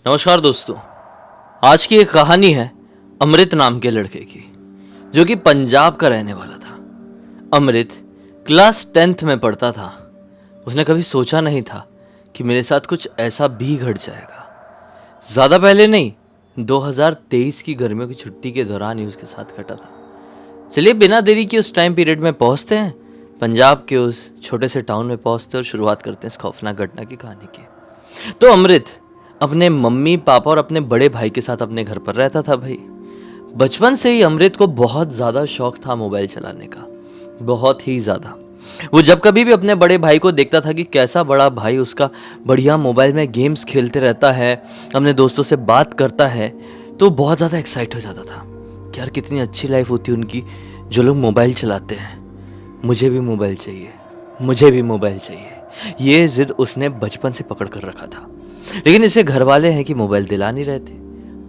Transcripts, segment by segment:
नमस्कार दोस्तों। आज की एक कहानी है अमृत नाम के लड़के की, जो कि पंजाब का रहने वाला था। अमृत क्लास 10th में पढ़ता था। उसने कभी सोचा नहीं था कि मेरे साथ कुछ ऐसा भी घट जाएगा। ज़्यादा पहले नहीं, 2023 की गर्मियों की छुट्टी के दौरान ही उसके साथ घटा था। चलिए बिना देरी के उस टाइम पीरियड में पहुंचते हैं, पंजाब के उस छोटे से टाउन में पहुंचते हैं और शुरुआत करते हैं इस खौफनाक घटना की कहानी की। तो अमृत अपने मम्मी पापा और अपने बड़े भाई के साथ अपने घर पर रहता था भाई। बचपन से ही अमृत को बहुत ज़्यादा शौक था मोबाइल चलाने का, बहुत ही ज़्यादा। वो जब कभी भी अपने बड़े भाई को देखता था कि कैसा बड़ा भाई उसका बढ़िया मोबाइल में गेम्स खेलते रहता है, अपने दोस्तों से बात करता है, तो बहुत ज़्यादा एक्साइट हो जाता था कि यार कितनी अच्छी लाइफ होती है उनकी जो लोग मोबाइल चलाते हैं। मुझे भी मोबाइल चाहिए, मुझे भी मोबाइल चाहिए। ये जिद उसने बचपन से पकड़ कर रखा था। लेकिन इसे घर वाले हैं कि मोबाइल दिला नहीं रहे थे,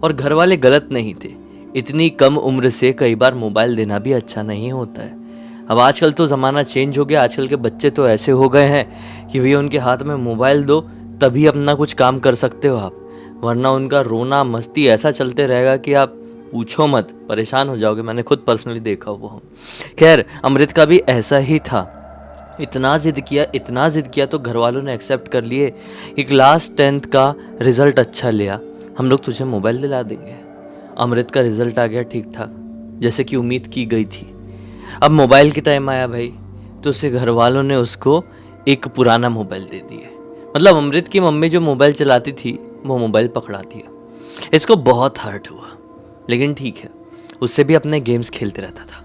और घर वाले गलत नहीं थे। इतनी कम उम्र से कई बार मोबाइल देना भी अच्छा नहीं होता है। अब आजकल तो ज़माना चेंज हो गया। आजकल के बच्चे तो ऐसे हो गए हैं कि भैया उनके हाथ में मोबाइल दो तभी अपना कुछ काम कर सकते हो आप, वरना उनका रोना मस्ती ऐसा चलते रहेगा कि आप पूछो मत, परेशान हो जाओगे। मैंने खुद पर्सनली देखा वो हूँ। खैर, अमृत का भी ऐसा ही था। इतना जिद किया तो घर वालों ने एक्सेप्ट कर लिए कि क्लास 10th का रिजल्ट अच्छा लिया, हम लोग तुझे मोबाइल दिला देंगे। अमृत का रिजल्ट आ गया ठीक ठाक, जैसे कि उम्मीद की गई थी। अब मोबाइल के टाइम आया भाई, तो उसके घर वालों ने उसको एक पुराना मोबाइल दे दिए। मतलब अमृत की मम्मी जो मोबाइल चलाती थी वो मोबाइल पकड़ा दिया। इसको बहुत हर्ट हुआ, लेकिन ठीक है, उससे भी अपने गेम्स खेलते रहता था,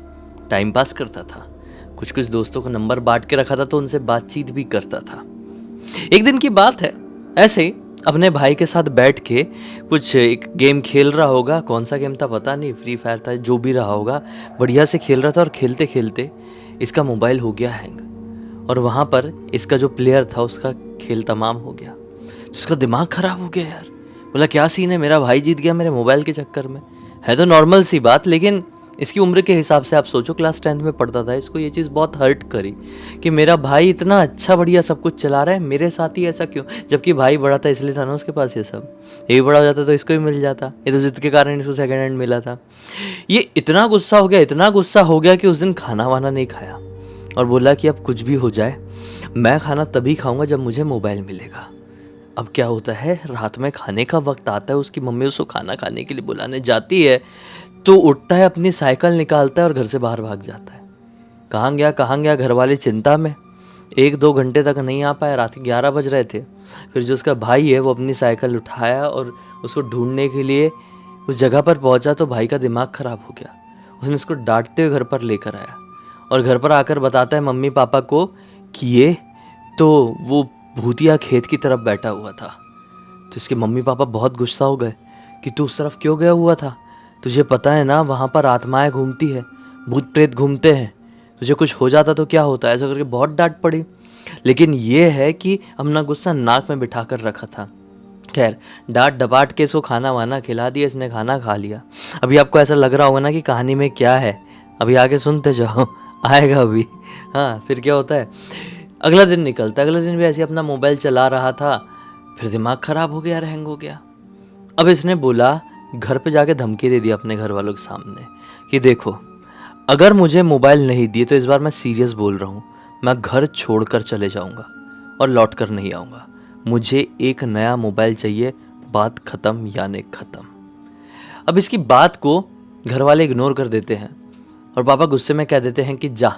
टाइम पास करता था। कुछ कुछ दोस्तों को नंबर बांट के रखा था तो उनसे बातचीत भी करता था। एक दिन की बात है, ऐसे ही अपने भाई के साथ बैठ के कुछ एक गेम खेल रहा होगा। कौन सा गेम था पता नहीं, फ्री फायर था, जो भी रहा होगा, बढ़िया से खेल रहा था। और खेलते खेलते इसका मोबाइल हो गया हैंग, और वहाँ पर इसका जो प्लेयर था उसका खेल तमाम हो गया। तो उसका दिमाग खराब हो गया यार। बोला क्या सीन है, मेरा भाई जीत गया मेरे मोबाइल के चक्कर में। है तो नॉर्मल सी बात, लेकिन इसकी उम्र के हिसाब से आप सोचो, क्लास 10th में पढ़ता था। इसको ये चीज़ बहुत हर्ट करी कि मेरा भाई इतना अच्छा बढ़िया सब कुछ चला रहा है, मेरे साथ ही ऐसा क्यों। जबकि भाई बड़ा था इसलिए था ना उसके पास ये सब। ये भी बड़ा हो जाता तो इसको भी मिल जाता। ये तो जिद के कारण इसको सेकंड हैंड मिला था। ये इतना गुस्सा हो गया, इतना गुस्सा हो गया कि उस दिन खाना वाना नहीं खाया, और बोला कि अब कुछ भी हो जाए मैं खाना तभी खाऊंगा जब मुझे मोबाइल मिलेगा। अब क्या होता है, रात में खाने का वक्त आता है, उसकी मम्मी उसको खाना खाने के लिए बुलाने जाती है, तो उठता है, अपनी साइकिल निकालता है और घर से बाहर भाग जाता है। कहाँ गया, घर वाले चिंता में। 1-2 घंटे तक नहीं आ पाया, रात के 11 बज रहे थे। फिर जो उसका भाई है वो अपनी साइकिल उठाया और उसको ढूंढने के लिए उस जगह पर पहुंचा, तो भाई का दिमाग खराब हो गया। उसने उसको डांटते हुए घर पर लेकर आया, और घर पर आकर बताता है मम्मी पापा को कि ये तो वो भूतिया खेत की तरफ बैठा हुआ था। तो इसके मम्मी पापा बहुत गुस्सा हो गए कि तू उस तरफ क्यों गया हुआ था, तुझे पता है ना वहाँ पर आत्माएं घूमती है, भूत प्रेत घूमते हैं, तुझे कुछ हो जाता तो क्या होता। ऐसा करके बहुत डांट पड़ी। लेकिन ये है कि अपना गुस्सा नाक में बिठा कर रखा था। खैर, डांट डपाट के इसको खाना वाना खिला दिया, इसने खाना खा लिया। अभी आपको ऐसा लग रहा होगा ना कि कहानी में क्या है, अभी आगे सुनते जाओ, आएगा अभी। हाँ, फिर क्या होता है, अगला दिन निकलता है। अगले दिन भी ऐसे अपना मोबाइल चला रहा था, फिर दिमाग खराब हो गया, हैंग हो गया। अब इसने बोला, घर पे जाके धमकी दे दी अपने घर वालों के सामने कि देखो, अगर मुझे मोबाइल नहीं दिए तो इस बार मैं सीरियस बोल रहा हूँ, मैं घर छोड़कर चले जाऊँगा और लौट कर नहीं आऊँगा। मुझे एक नया मोबाइल चाहिए, बात ख़त्म यानी ख़त्म। अब इसकी बात को घर वाले इग्नोर कर देते हैं, और पापा गुस्से में कह देते हैं कि जा,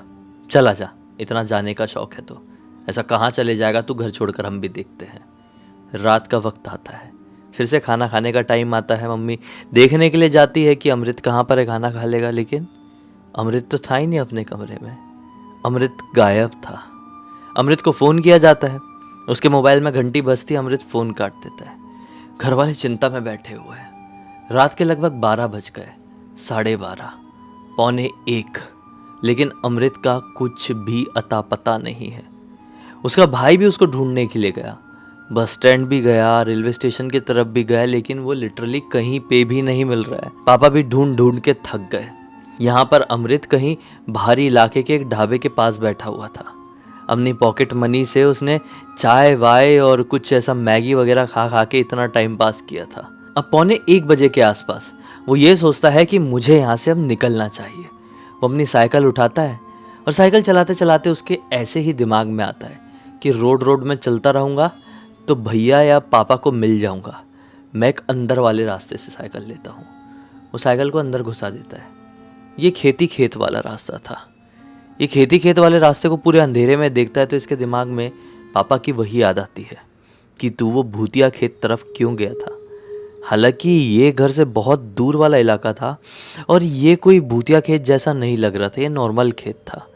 चला जा, इतना जाने का शौक है तो ऐसा कहाँ चले जाएगा तू, घर छोड़कर हम भी देखते हैं। रात का वक्त आता है, फिर से खाना खाने का टाइम आता है। मम्मी देखने के लिए जाती है कि अमृत कहाँ पर है, खाना खा लेगा। लेकिन अमृत तो था ही नहीं अपने कमरे में, अमृत गायब था। अमृत को फ़ोन किया जाता है, उसके मोबाइल में घंटी बजती, अमृत फ़ोन काट देता है। घर वाले चिंता में बैठे हुए हैं। रात के लगभग 12 बज गए, 12:30, पौने 1, लेकिन अमृत का कुछ भी अता पता नहीं है। उसका भाई भी उसको ढूंढने के लिए गया, बस स्टैंड भी गया, रेलवे स्टेशन की तरफ भी गया, लेकिन वो लिटरली कहीं पे भी नहीं मिल रहा है। पापा भी ढूंढ ढूंढ के थक गए। यहाँ पर अमृत कहीं बाहरी इलाके के एक ढाबे के पास बैठा हुआ था। अपनी पॉकेट मनी से उसने चाय वाय और कुछ ऐसा मैगी वगैरह खा खा के इतना टाइम पास किया था। अब 12:45 के आसपास वो ये सोचता है कि मुझे यहाँ से अब निकलना चाहिए। वो अपनी साइकिल उठाता है और साइकिल चलाते चलाते उसके ऐसे ही दिमाग में आता है कि रोड रोड में चलता रहूँगा तो भैया या पापा को मिल जाऊँगा। मैं एक अंदर वाले रास्ते से साइकिल लेता हूँ। वो साइकिल को अंदर घुसा देता है। ये खेती खेत वाला रास्ता था। ये खेती खेत वाले रास्ते को पूरे अंधेरे में देखता है तो इसके दिमाग में पापा की वही याद आती है कि तू वो भूतिया खेत तरफ क्यों गया था। हालांकि ये घर से बहुत दूर वाला इलाका था और ये कोई भूतिया खेत जैसा नहीं लग रहा था, ये नॉर्मल खेत था।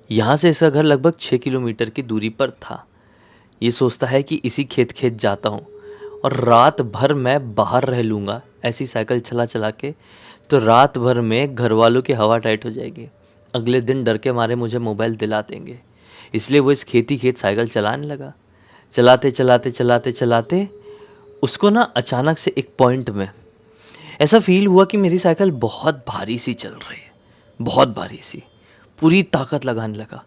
यहाँ से इसका घर लगभग 6 किलोमीटर की दूरी पर था। ये सोचता है कि इसी खेत खेत जाता हूँ और रात भर मैं बाहर रह लूँगा ऐसी साइकिल चला चला के, तो रात भर में घर वालों की हवा टाइट हो जाएगी। अगले दिन डर के मारे मुझे मोबाइल दिला देंगे। इसलिए वो इस खेती खेत साइकिल चलाने लगा। चलाते चलाते चलाते चलाते उसको ना अचानक से एक पॉइंट में ऐसा फील हुआ कि मेरी साइकिल बहुत भारी सी चल रही है, बहुत भारी सी। पूरी ताकत लगाने लगा,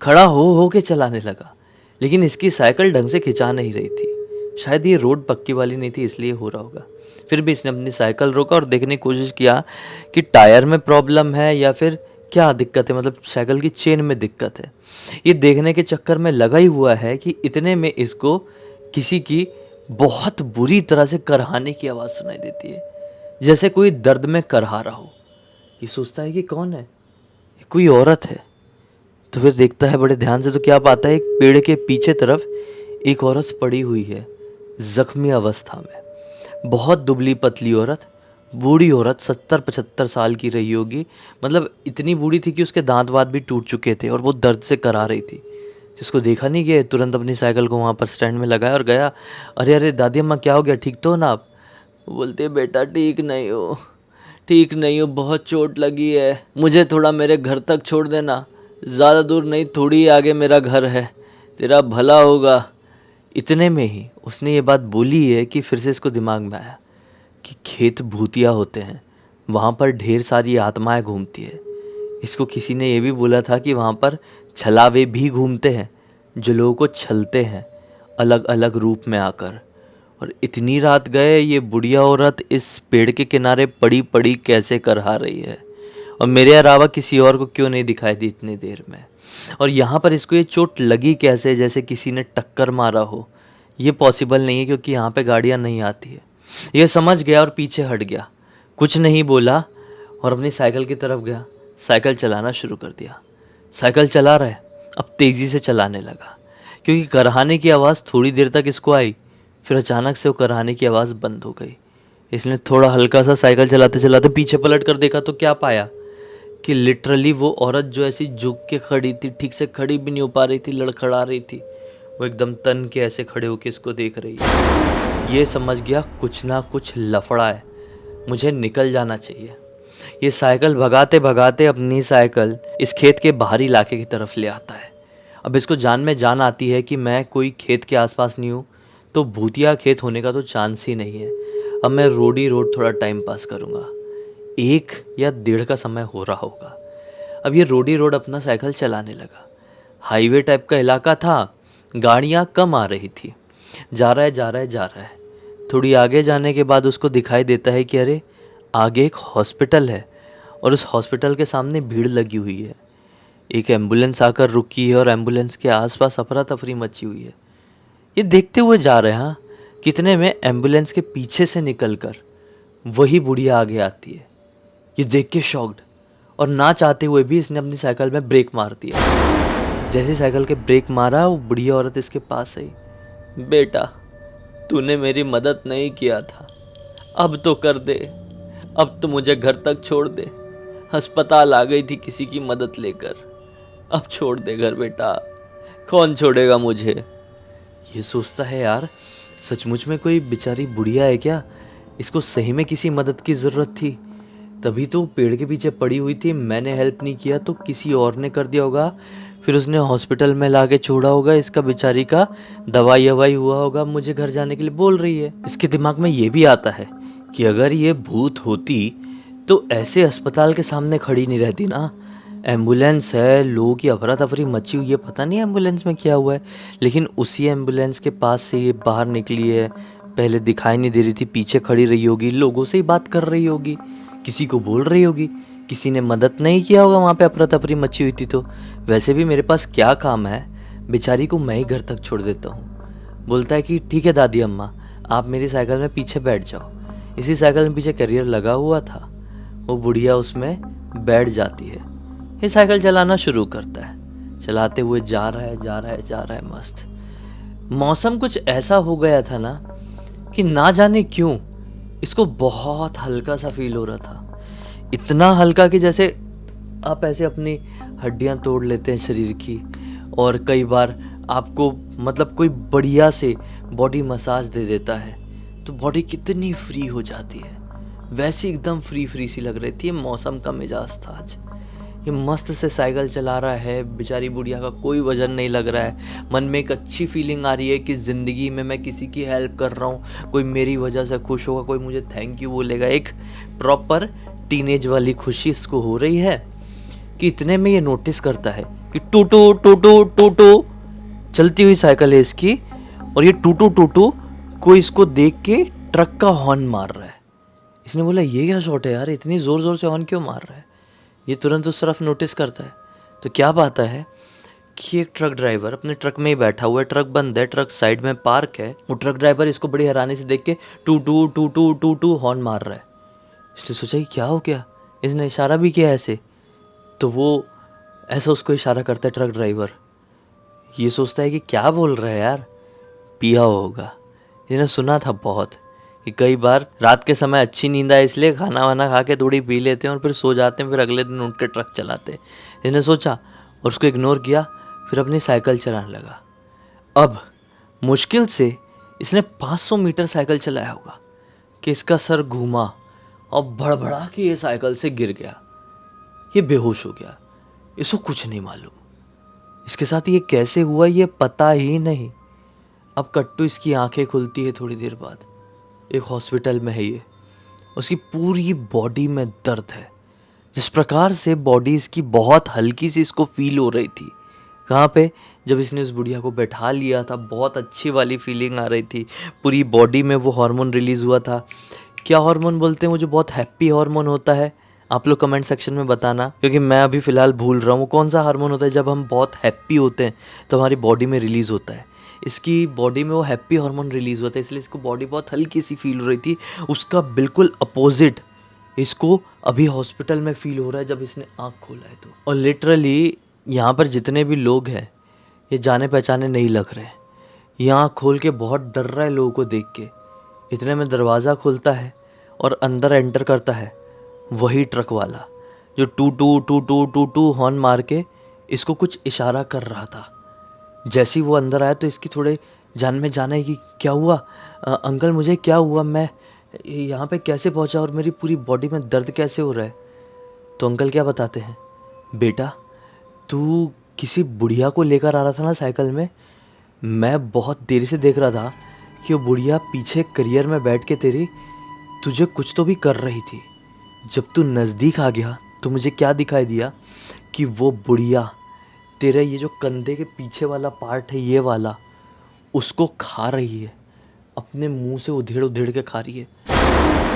खड़ा हो के चलाने लगा, लेकिन इसकी साइकिल ढंग से खिंचा नहीं रही थी। शायद ये रोड पक्की वाली नहीं थी इसलिए हो रहा होगा। फिर भी इसने अपनी साइकिल रोका और देखने की कोशिश किया कि टायर में प्रॉब्लम है या फिर क्या दिक्कत है, मतलब साइकिल की चेन में दिक्कत है। ये देखने के चक्कर में लगा ही हुआ है कि इतने में इसको किसी की बहुत बुरी तरह से करहाने की आवाज़ सुनाई देती है, जैसे कोई दर्द में करहा रहा हो। ये सोचता है कि कौन है, ये कोई औरत है। तो फिर देखता है बड़े ध्यान से तो क्या पाता है, एक पेड़ के पीछे तरफ एक औरत पड़ी हुई है जख्मी अवस्था में। बहुत दुबली पतली औरत, बूढ़ी औरत, 70-75 साल की रही होगी। मतलब इतनी बूढ़ी थी कि उसके दांत वात भी टूट चुके थे और वो दर्द से करा रही थी। जिसको देखा नहीं गया, तुरंत अपनी साइकिल को वहाँ पर स्टैंड में लगाया और गया। अरे अरे दादी अम्मा क्या हो गया, ठीक तो हो ना आप? वो बोलते बेटा ठीक नहीं हो, ठीक नहीं हो, बहुत चोट लगी है, मुझे थोड़ा मेरे घर तक छोड़ देना, ज़्यादा दूर नहीं, थोड़ी आगे मेरा घर है, तेरा भला होगा। इतने में ही उसने ये बात बोली है कि फिर से इसको दिमाग में आया कि खेत भूतिया होते हैं, वहाँ पर ढेर सारी आत्माएं घूमती है। इसको किसी ने ये भी बोला था कि वहाँ पर छलावे भी घूमते हैं जो लोगों को छलते हैं अलग अलग रूप में आकर। और इतनी रात गए ये बुढ़िया औरत इस पेड़ के किनारे पड़ी पड़ी कैसे करहा रही है, और मेरे अलावा किसी और को क्यों नहीं दिखाई दी इतनी देर में। और यहाँ पर इसको ये चोट लगी कैसे, जैसे किसी ने टक्कर मारा हो। ये पॉसिबल नहीं है क्योंकि यहाँ पे गाड़ियाँ नहीं आती है। ये समझ गया और पीछे हट गया, कुछ नहीं बोला और अपनी साइकिल की तरफ गया। साइकिल चलाना शुरू कर दिया। साइकिल चला रहा है, अब तेज़ी से चलाने लगा क्योंकि करहाने की आवाज़ थोड़ी देर तक इसको आई, फिर अचानक से वो करहाने की आवाज़ बंद हो गई। इसने थोड़ा हल्का सा साइकिल चलाते चलाते पीछे पलट कर देखा तो क्या पाया कि लिटरली वो औरत जो ऐसी झुक के खड़ी थी, ठीक से खड़ी भी नहीं हो पा रही थी, लड़खड़ा रही थी, वो एकदम तन के ऐसे खड़े होके इसको देख रही है। ये समझ गया कुछ ना कुछ लफड़ा है, मुझे निकल जाना चाहिए। ये साइकिल भगाते भगाते अपनी साइकिल इस खेत के बाहरी इलाके की तरफ ले आता है। अब इसको जान में जान आती है कि मैं कोई खेत के आसपास नहीं हूँ, तो भूतिया खेत होने का तो चांस ही नहीं है। अब मैं रोड ही रोड थोड़ा टाइम पास करूँगा। 1 या 1.5 का समय हो रहा होगा। अब ये रोड ही रोड अपना साइकिल चलाने लगा। हाईवे टाइप का इलाका था, गाड़ियाँ कम आ रही थी। जा रहा है जा रहा है जा रहा है। थोड़ी आगे जाने के बाद उसको दिखाई देता है कि अरे आगे एक हॉस्पिटल है और उस हॉस्पिटल के सामने भीड़ लगी हुई है। एक एम्बुलेंस आकर रुकी है और एम्बुलेंस के आसपास अफरा तफरी मची हुई है। ये देखते हुए जा रहे हैं। हाँ, कितने में एम्बुलेंस के पीछे से निकलकर वही बुढ़िया आगे आती है। ये देख के शॉक्ड और ना चाहते हुए भी इसने अपनी साइकिल में ब्रेक मार दिया। जैसे साइकिल के ब्रेक मारा वो बुढ़िया औरत इसके पास आई। बेटा तूने मेरी मदद नहीं किया था, अब तो कर दे, अब तो मुझे घर तक छोड़ दे। अस्पताल आ गई थी किसी की मदद लेकर, अब छोड़ दे घर बेटा, कौन छोड़ेगा मुझे। ये सोचता है यार सचमुच में कोई बेचारी बुढ़िया है क्या, इसको सही में किसी मदद की ज़रूरत थी, तभी तो पेड़ के पीछे पड़ी हुई थी। मैंने हेल्प नहीं किया तो किसी और ने कर दिया होगा, फिर उसने हॉस्पिटल में ला के छोड़ा होगा, इसका बेचारी का दवाई ववाई हुआ होगा, मुझे घर जाने के लिए बोल रही है। इसके दिमाग में ये भी आता है कि अगर ये भूत होती तो ऐसे अस्पताल के सामने खड़ी नहीं रहती ना, एम्बुलेंस है, लोगों की अफरा तफरी मची हुई है, पता नहीं एम्बुलेंस में क्या हुआ है, लेकिन उसी एम्बुलेंस के पास से ये बाहर निकली है। पहले दिखाई नहीं दे रही थी, पीछे खड़ी रही होगी, लोगों से ही बात कर रही होगी, किसी को बोल रही होगी, किसी ने मदद नहीं किया होगा वहाँ पे अफरा तफरी मची हुई थी तो। वैसे भी मेरे पास क्या काम है, बेचारी को मैं ही घर तक छोड़ देता हूँ। बोलता है कि ठीक है दादी अम्मा, आप मेरी साइकिल में पीछे बैठ जाओ। इसी साइकिल में पीछे कैरियर लगा हुआ था, वो बुढ़िया उसमें बैठ जाती है। ये साइकिल चलाना शुरू करता है, चलाते हुए जा रहा है जा रहा है जा रहा है मस्त। मौसम कुछ ऐसा हो गया था ना कि ना जाने क्यों इसको बहुत हल्का सा फील हो रहा था। इतना हल्का कि जैसे आप ऐसे अपनी हड्डियां तोड़ लेते हैं शरीर की, और कई बार आपको मतलब कोई बढ़िया से बॉडी मसाज दे देता है तो बॉडी कितनी फ्री हो जाती है, वैसी एकदम फ्री फ्री सी लग रही थी। ये मौसम का मिजाज था आज। ये मस्त से साइकिल चला रहा है, बेचारी बुढ़िया का कोई वजन नहीं लग रहा है। मन में एक अच्छी फीलिंग आ रही है कि ज़िंदगी में मैं किसी की हेल्प कर रहा हूँ, कोई मेरी वजह से खुश होगा, कोई मुझे थैंक यू बोलेगा। एक प्रॉपर टीनेज वाली खुशी इसको हो रही है कि इतने में ये नोटिस करता है कि टूटू टूटू टूटू चलती हुई साइकिल है इसकी, और ये टूटू टूटू को इसको देख के ट्रक का हॉर्न मार रहा है। इसने बोला ये क्या शॉट है यार, इतनी ज़ोर ज़ोर से हॉर्न क्यों मार रहा है। ये तुरंत उस तरफ नोटिस करता है तो क्या बात है कि एक ट्रक ड्राइवर अपने ट्रक में ही बैठा हुआ है, ट्रक बंद है, ट्रक साइड में पार्क है। वो ट्रक ड्राइवर इसको बड़ी हैरानी से देख के टू टू टू टू टू टू हॉर्न मार रहा है। इसलिए सोचा कि क्या हो गया, इसने इशारा भी किया ऐसे, तो वो ऐसा उसको इशारा करता है ट्रक ड्राइवर। ये सोचता है कि क्या बोल रहा है यार, पिया होगा। इसने सुना था बहुत कि कई बार रात के समय अच्छी नींद आए इसलिए खाना वाना खा के थोड़ी पी लेते हैं और फिर सो जाते हैं, फिर अगले दिन उठ के ट्रक चलाते हैं। इसने सोचा और उसको इग्नोर किया, फिर अपनी साइकिल चलाने लगा। अब मुश्किल से इसने 500 मीटर साइकिल चलाया होगा कि इसका सर घूमा और भड़बड़ा के ये साइकिल से गिर गया। ये बेहोश हो गया, इसको कुछ नहीं मालूम, इसके साथ ये कैसे हुआ ये पता ही नहीं। अब कट्टू इसकी आंखें खुलती है थोड़ी देर बाद, एक हॉस्पिटल में है ये। उसकी पूरी बॉडी में दर्द है, जिस प्रकार से बॉडी इसकी बहुत हल्की सी इसको फील हो रही थी। कहाँ पे, जब इसने उस बुढ़िया को बैठा लिया था, बहुत अच्छी वाली फीलिंग आ रही थी, पूरी बॉडी में वो हार्मोन रिलीज़ हुआ था। क्या हार्मोन बोलते हैं वो जो बहुत हैप्पी हार्मोन होता है, आप लोग कमेंट सेक्शन में बताना, क्योंकि मैं अभी फ़िलहाल भूल रहा हूँ वो कौन सा हार्मोन होता है। जब हम बहुत हैप्पी होते हैं तो हमारी बॉडी में रिलीज़ होता है, इसकी बॉडी में वो हैप्पी हार्मोन रिलीज़ होता है, इसलिए इसको बॉडी बहुत हल्की सी फील हो रही थी। उसका बिल्कुल अपोजिट इसको अभी हॉस्पिटल में फील हो रहा है जब इसने आँख खोला है तो। और लिटरली यहाँ पर जितने भी लोग हैं ये जाने पहचाने नहीं लग रहे हैं। ये आँख खोल के बहुत डर रहा है लोगों को देख के। इतने में दरवाज़ा खुलता है और अंदर एंटर करता है वही ट्रक वाला जो टू टू टू टू टू टू हॉर्न मार के इसको कुछ इशारा कर रहा था। जैसे ही वो अंदर आया तो इसकी थोड़े जान में जाना है कि क्या हुआ, अंकल मुझे क्या हुआ, मैं यहाँ पे कैसे पहुँचा और मेरी पूरी बॉडी में दर्द कैसे हो रहा है। तो अंकल क्या बताते हैं, बेटा तू किसी बुढ़िया को लेकर आ रहा था ना साइकिल में, मैं बहुत देर से देख रहा था कि वो बुढ़िया पीछे करियर में बैठ के तेरी तुझे कुछ तो भी कर रही थी। जब तू नज़दीक आ गया तो मुझे क्या दिखाई दिया कि वो बुढ़िया तेरे ये जो कंधे के पीछे वाला पार्ट है ये वाला, उसको खा रही है, अपने मुंह से उधेड़ उधेड़ के खा रही है।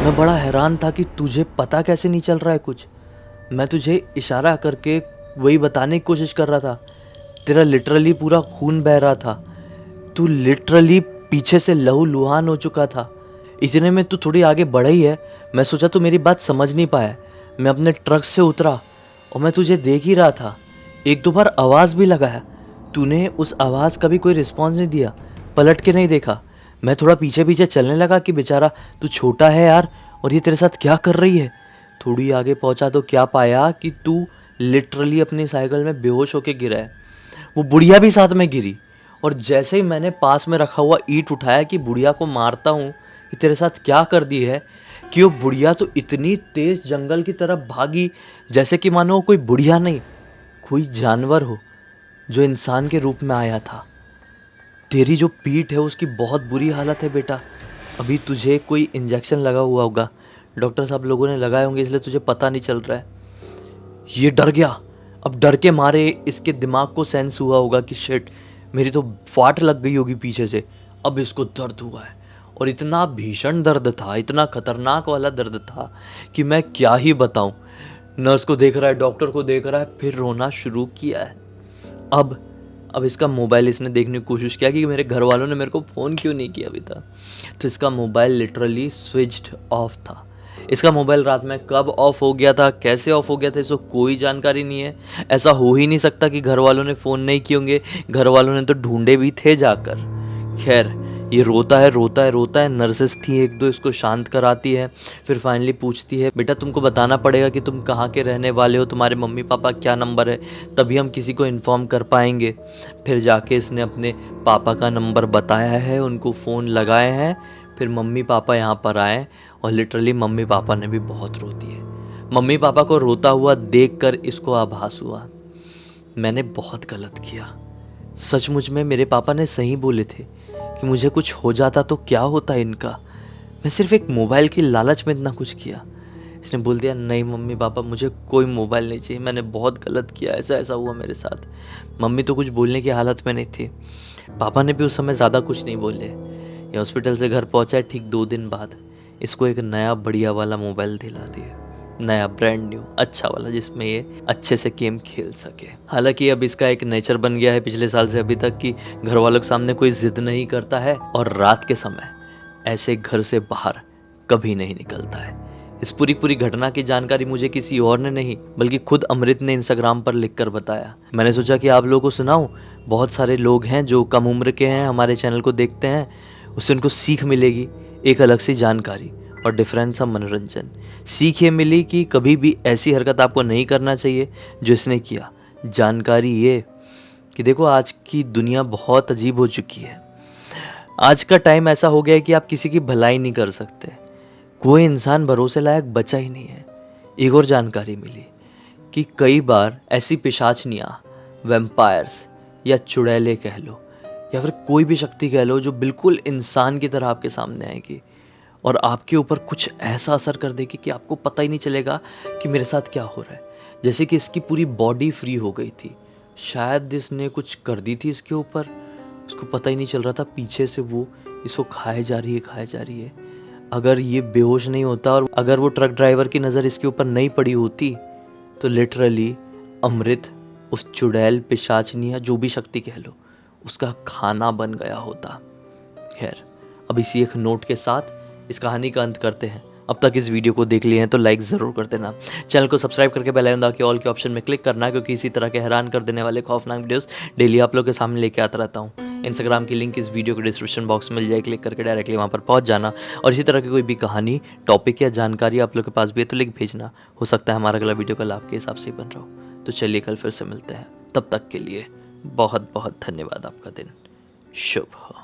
मैं बड़ा हैरान था कि तुझे पता कैसे नहीं चल रहा है कुछ। मैं तुझे इशारा करके वही बताने की कोशिश कर रहा था, तेरा लिटरली पूरा खून बह रहा था, तू लिटरली पीछे से लहू लुहान हो चुका था। इतने में तू थोड़ी आगे बढ़ ही है, मैं सोचा तू मेरी बात समझ नहीं पाया। मैं अपने ट्रक से उतरा और मैं तुझे देख ही रहा था, एक दो बार आवाज़ भी लगाया, तूने उस आवाज़ का भी कोई रिस्पॉन्स नहीं दिया, पलट के नहीं देखा। मैं थोड़ा पीछे पीछे चलने लगा कि बेचारा तू छोटा है यार और ये तेरे साथ क्या कर रही है। थोड़ी आगे पहुंचा तो क्या पाया कि तू लिटरली अपनी साइकिल में बेहोश होके गिरा है। वो बुढ़िया भी साथ में गिरी, और जैसे ही मैंने पास में रखा हुआ ईंट उठाया कि बुढ़िया को मारता हूँ कि तेरे साथ क्या कर दी है, कि वो बुढ़िया तो इतनी तेज जंगल की तरफ भागी जैसे कि मानो कोई बुढ़िया नहीं कोई जानवर हो जो इंसान के रूप में आया था। तेरी जो पीठ है उसकी बहुत बुरी हालत है बेटा, अभी तुझे कोई इंजेक्शन लगा हुआ होगा, डॉक्टर साहब लोगों ने लगाए होंगे इसलिए तुझे पता नहीं चल रहा है। ये डर गया, अब डर के मारे इसके दिमाग को सेंस हुआ होगा कि शिट, मेरी तो वाट लग गई होगी पीछे से। अब इसको दर्द हुआ है और इतना भीषण दर्द था, इतना खतरनाक वाला दर्द था कि मैं क्या ही बताऊं। नर्स को देख रहा है, डॉक्टर को देख रहा है, फिर रोना शुरू किया है। अब इसका मोबाइल इसने देखने की कोशिश किया कि मेरे घर वालों ने मेरे को फ़ोन क्यों नहीं किया अभी तक। तो इसका मोबाइल लिटरली स्विच्ड ऑफ था। इसका मोबाइल रात में कब ऑफ हो गया था, कैसे ऑफ हो गया था, इसको कोई जानकारी नहीं है। ऐसा हो ही नहीं सकता कि घर वालों ने फ़ोन नहीं किए होंगे, घर वालों ने तो ढूंढे भी थे जाकर। खैर, ये रोता है रोता है रोता है। नर्सेस थी एक दो, इसको शांत कराती है। फिर फाइनली पूछती है, बेटा तुमको बताना पड़ेगा कि तुम कहाँ के रहने वाले हो, तुम्हारे मम्मी पापा क्या नंबर है, तभी हम किसी को इन्फॉर्म कर पाएंगे। फिर जाके इसने अपने पापा का नंबर बताया है, उनको फ़ोन लगाए हैं। फिर मम्मी पापा यहाँ पर आए और लिटरली मम्मी पापा ने भी बहुत रो दिए। मम्मी पापा को रोता हुआ देखकर इसको आभास हुआ, मैंने बहुत गलत किया। सचमुच में मेरे पापा ने सही बोले थे कि मुझे कुछ हो जाता तो क्या होता इनका। मैं सिर्फ एक मोबाइल की लालच में इतना कुछ किया। इसने बोल दिया, नहीं मम्मी पापा, मुझे कोई मोबाइल नहीं चाहिए, मैंने बहुत गलत किया, ऐसा ऐसा हुआ मेरे साथ। मम्मी तो कुछ बोलने की हालत में नहीं थी। पापा ने भी उस समय ज़्यादा कुछ नहीं बोले। ये हॉस्पिटल से घर पहुंचा है, ठीक 2 दिन बाद इसको एक नया बढ़िया वाला मोबाइल दिला दिया। नया ब्रांड न्यू अच्छा वाला, जिसमें ये अच्छे से गेम खेल सके। हालांकि अब इसका एक नेचर बन गया है पिछले साल से अभी तक कि घर वालों के सामने कोई जिद नहीं करता है और रात के समय ऐसे घर से बाहर कभी नहीं निकलता है। इस पूरी घटना की जानकारी मुझे किसी और ने नहीं बल्कि खुद अमृत ने इंस्टाग्राम पर लिखकर बताया। मैंने सोचा कि आप लोगों को सुनाऊं। बहुत सारे लोग हैं जो कम उम्र के हैं, हमारे चैनल को देखते हैं, उससे उनको सीख मिलेगी, एक अलग सी जानकारी और डिफरेंट सा मनोरंजन। सीख ये मिली कि कभी भी ऐसी हरकत आपको नहीं करना चाहिए जो इसने किया। जानकारी ये कि देखो, आज की दुनिया बहुत अजीब हो चुकी है। आज का टाइम ऐसा हो गया है कि आप किसी की भलाई नहीं कर सकते। कोई इंसान भरोसे लायक बचा ही नहीं है। एक और जानकारी मिली कि कई बार ऐसी पिशाचनियाँ, वैम्पायर्स या चुड़ैलें कह लो या फिर कोई भी शक्ति कह लो, जो बिल्कुल इंसान की तरह आपके सामने आएगी और आपके ऊपर कुछ ऐसा असर कर देगी कि आपको पता ही नहीं चलेगा कि मेरे साथ क्या हो रहा है। जैसे कि इसकी पूरी बॉडी फ्री हो गई थी, शायद इसने कुछ कर दी थी इसके ऊपर, उसको पता ही नहीं चल रहा था। पीछे से वो इसको खाए जा रही है। अगर ये बेहोश नहीं होता और अगर वो ट्रक ड्राइवर की नज़र इसके ऊपर नहीं पड़ी होती तो लिटरली अमृत उस चुड़ैल, पिशाचनी या जो भी शक्ति कह लो, उसका खाना बन गया होता। खैर, अब इसी एक नोट के साथ इस कहानी का अंत करते हैं। अब तक इस वीडियो को देख लिए हैं तो लाइक ज़रूर कर देना। चैनल को सब्सक्राइब करके बेल आइकन दबा के ऑल के ऑप्शन में क्लिक करना, क्योंकि इसी तरह के हैरान कर देने वाले खौफनाक वीडियोस डेली आप लोग के सामने लेके आता रहता हूँ। इंस्टाग्राम की लिंक इस वीडियो के डिस्क्रिप्शन बॉक्स में मिल जाए, क्लिक करके डायरेक्टली वहाँ पर पहुँच जाना। और इसी तरह की कोई भी कहानी, टॉपिक या जानकारी आप लोग के पास भी है तो लिख भेजना। हो सकता है हमारा अगला वीडियो कल आपके हिसाब से बन रहा हो। तो चलिए कल फिर से मिलते हैं, तब तक के लिए बहुत बहुत धन्यवाद। आपका दिन शुभ हो।